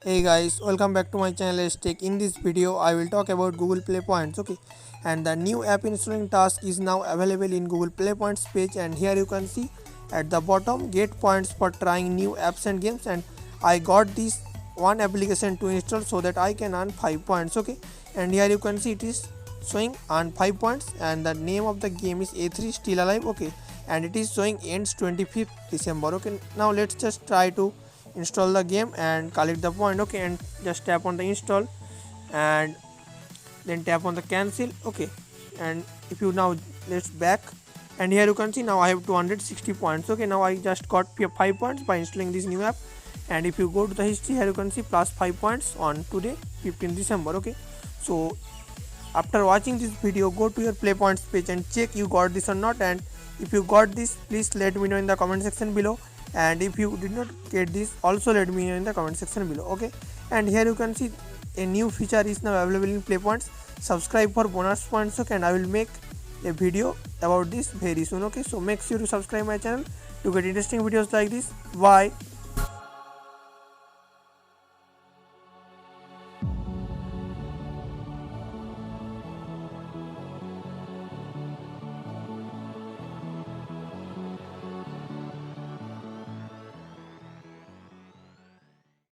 Hey guys, welcome back to my channel Teck. In this video, I will talk about Google Play Points. Okay, and the new app installing task is now available in Google Play Points page, and here you can see at the bottom get points for trying new apps and games. And I got this one application to install so that I can earn 5 points. Okay, and here you can see it is showing earn 5 points, and the name of the game is A3 Still Alive. Okay, and it is showing ends 25th December. Okay, now let's just try to install the game and collect the point. Okay, and just tap on the install and then tap on the cancel. Okay, and if you now let's back, and here you can see now I have 260 points. Okay, now I just got 5 points by installing this new app. And if you go to the history, here you can see plus 5 points on today 15 December. Okay, so after watching this video, go to your play points page and check you got this or not. And if you got this, please let me know in the comment section below. And if you did not get this, also let me know in the comment section below. Okay, and here you can see a new feature is now available in play points. Subscribe for bonus points. Okay, and I will make a video about this very soon. Okay, so make sure to subscribe my channel to get interesting videos like this. Bye.